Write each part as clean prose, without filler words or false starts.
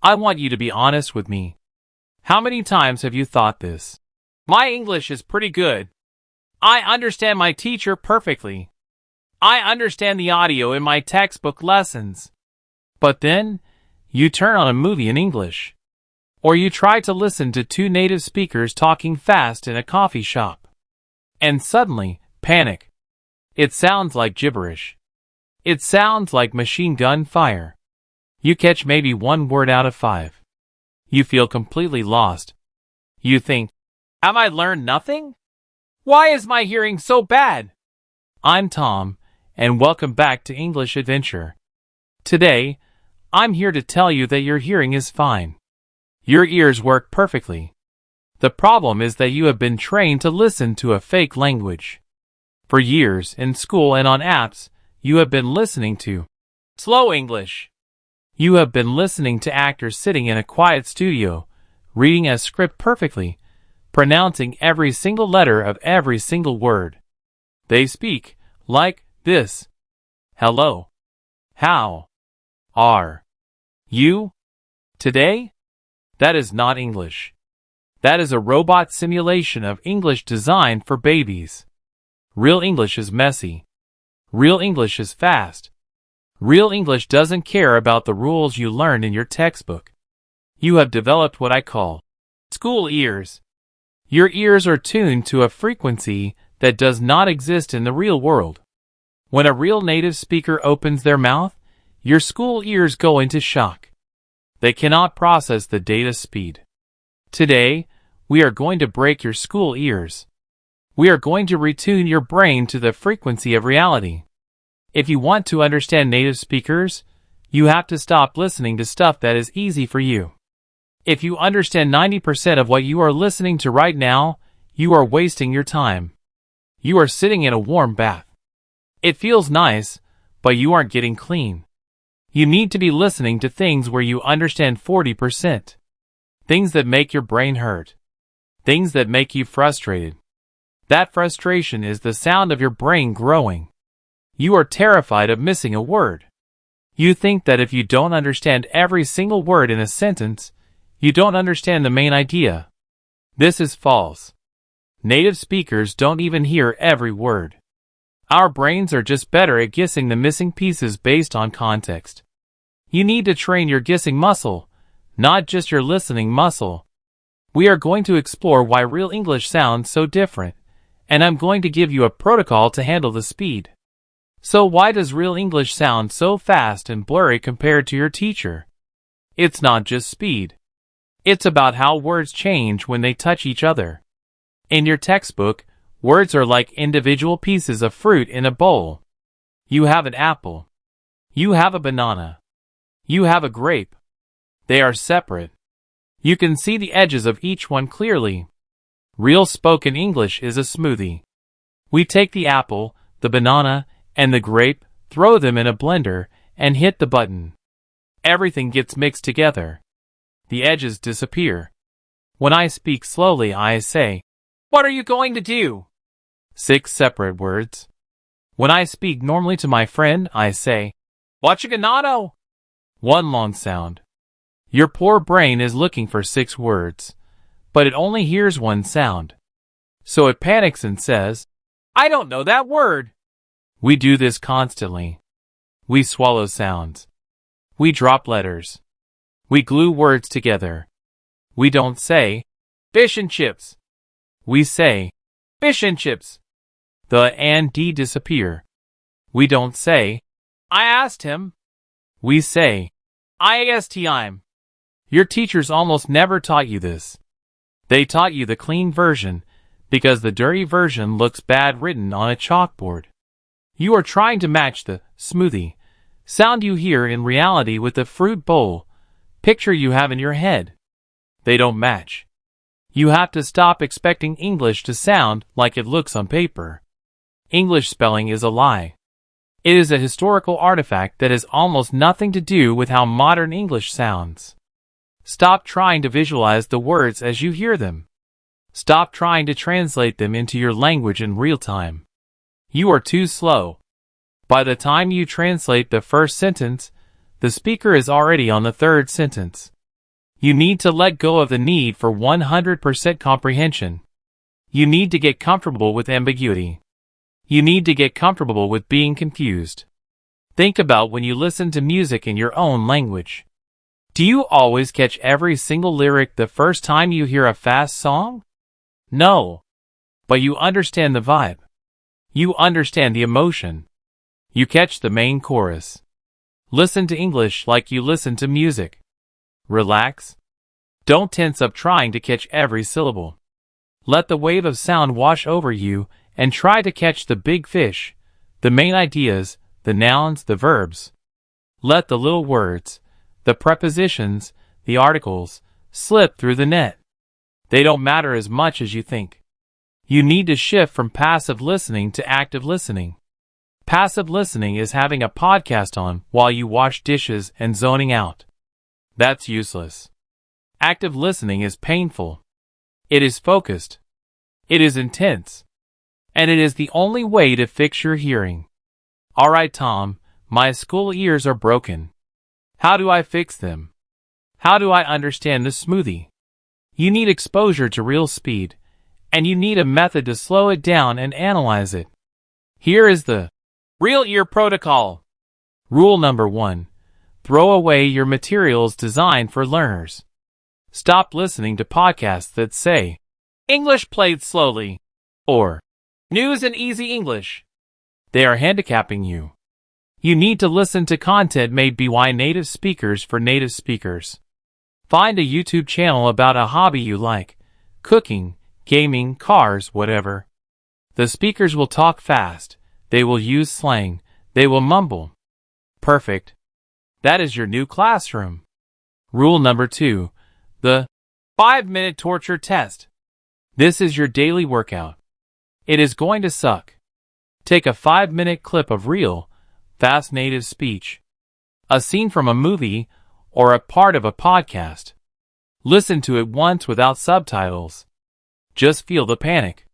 I want you to be honest with me. How many times have you thought this? My English is pretty good. I understand my teacher perfectly. I understand the audio in my textbook lessons. But then, you turn on a movie in English. Or you try to listen to two native speakers talking fast in a coffee shop. And suddenly, panic. It sounds like gibberish. It sounds like machine gun fire. You catch maybe one word out of 5. You feel completely lost. You think, have I learned nothing? Why is my hearing so bad? I'm Tom, and welcome back to English Adventure. Today, I'm here to tell you that your hearing is fine. Your ears work perfectly. The problem is that you have been trained to listen to a fake language. For years, in school and on apps, you have been listening to slow English. You have been listening to actors sitting in a quiet studio, reading a script perfectly, pronouncing every single letter of every single word. They speak like this. Hello. How are you today? That is not English. That is a robot simulation of English designed for babies. Real English is messy. Real English is fast. Real English doesn't care about the rules you learned in your textbook. You have developed what I call school ears. Your ears are tuned to a frequency that does not exist in the real world. When a real native speaker opens their mouth, your school ears go into shock. They cannot process the data speed. Today, we are going to break your school ears. We are going to retune your brain to the frequency of reality. If you want to understand native speakers, you have to stop listening to stuff that is easy for you. If you understand 90% of what you are listening to right now, you are wasting your time. You are sitting in a warm bath. It feels nice, but you aren't getting clean. You need to be listening to things where you understand 40%. Things that make your brain hurt. Things that make you frustrated. That frustration is the sound of your brain growing. You are terrified of missing a word. You think that if you don't understand every single word in a sentence, you don't understand the main idea. This is false. Native speakers don't even hear every word. Our brains are just better at guessing the missing pieces based on context. You need to train your guessing muscle, not just your listening muscle. We are going to explore why real English sounds so different, and I'm going to give you a protocol to handle the speed. So why does real English sound so fast and blurry compared to your teacher? It's not just speed. It's about how words change when they touch each other. In your textbook, words are like individual pieces of fruit in a bowl. You have an apple. You have a banana. You have a grape. They are separate. You can see the edges of each one clearly. Real spoken English is a smoothie. We take the apple, the banana, and the grape, throw them in a blender, and hit the button. Everything gets mixed together. The edges disappear. When I speak slowly, I say, "What are you going to do?" 6 separate words. When I speak normally to my friend, I say, "What you gonna?" 1 long sound. Your poor brain is looking for 6 words, but it only hears 1 sound. So it panics and says, "I don't know that word." We do this constantly. We swallow sounds. We drop letters. We glue words together. We don't say, "fish and chips." We say, "fish and chips." The and D disappear. We don't say, "I asked him." We say, "I asked him." Your teachers almost never taught you this. They taught you the clean version, because the dirty version looks bad written on a chalkboard. You are trying to match the smoothie sound you hear in reality with the fruit bowl picture you have in your head. They don't match. You have to stop expecting English to sound like it looks on paper. English spelling is a lie. It is a historical artifact that has almost nothing to do with how modern English sounds. Stop trying to visualize the words as you hear them. Stop trying to translate them into your language in real time. You are too slow. By the time you translate the first sentence, the speaker is already on the 3rd sentence. You need to let go of the need for 100% comprehension. You need to get comfortable with ambiguity. You need to get comfortable with being confused. Think about when you listen to music in your own language. Do you always catch every single lyric the first time you hear a fast song? No. But you understand the vibe. You understand the emotion. You catch the main chorus. Listen to English like you listen to music. Relax. Don't tense up trying to catch every syllable. Let the wave of sound wash over you and try to catch the big fish, the main ideas, the nouns, the verbs. Let the little words, the prepositions, the articles, slip through the net. They don't matter as much as you think. You need to shift from passive listening to active listening. Passive listening is having a podcast on while you wash dishes and zoning out. That's useless. Active listening is painful. It is focused. It is intense. And it is the only way to fix your hearing. All right, Tom, my school ears are broken. How do I fix them? How do I understand the smoothie? You need exposure to real speed, and you need a method to slow it down and analyze it. Here is the Real Ear Protocol. Rule number 1. Throw away your materials designed for learners. Stop listening to podcasts that say, English played slowly, or News in Easy English. They are handicapping you. You need to listen to content made by native speakers for native speakers. Find a YouTube channel about a hobby you like, cooking, gaming, cars, whatever. The speakers will talk fast, they will use slang, they will mumble. Perfect. That is your new classroom. Rule number 2. The 5-minute torture test. This is your daily workout. It is going to suck. Take a 5-minute clip of real, fast native speech. A scene from a movie or a part of a podcast. Listen to it once without subtitles. Just feel the panic.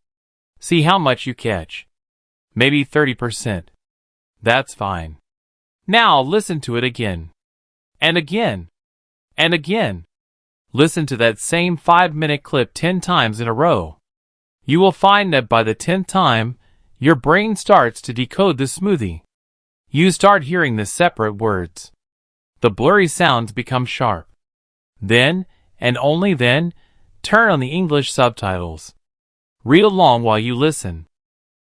See how much you catch. Maybe 30%. That's fine. Now listen to it again. And again. And again. Listen to that same 5-minute clip 10 times in a row. You will find that by the 10th time, your brain starts to decode the smoothie. You start hearing the separate words. The blurry sounds become sharp. Then, and only then, turn on the English subtitles. Read along while you listen.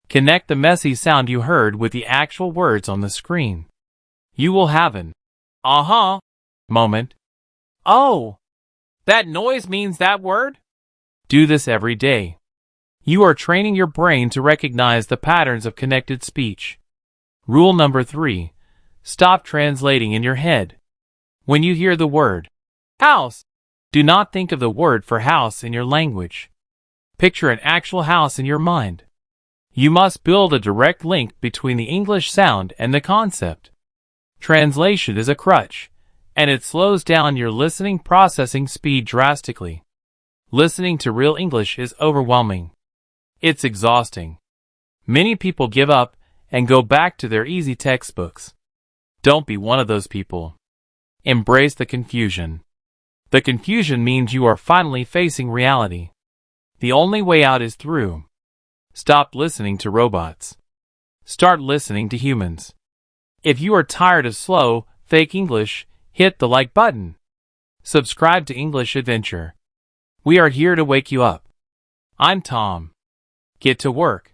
Connect the messy sound you heard with the actual words on the screen. You will have an aha moment. Oh, that noise means that word? Do this every day. You are training your brain to recognize the patterns of connected speech. Rule number 3. Stop translating in your head. When you hear the word house, do not think of the word for house in your language. Picture an actual house in your mind. You must build a direct link between the English sound and the concept. Translation is a crutch, and it slows down your listening processing speed drastically. Listening to real English is overwhelming. It's exhausting. Many people give up and go back to their easy textbooks. Don't be one of those people. Embrace the confusion. The confusion means you are finally facing reality. The only way out is through. Stop listening to robots. Start listening to humans. If you are tired of slow, fake English, hit the like button. Subscribe to English Adventure. We are here to wake you up. I'm Tom. Get to work.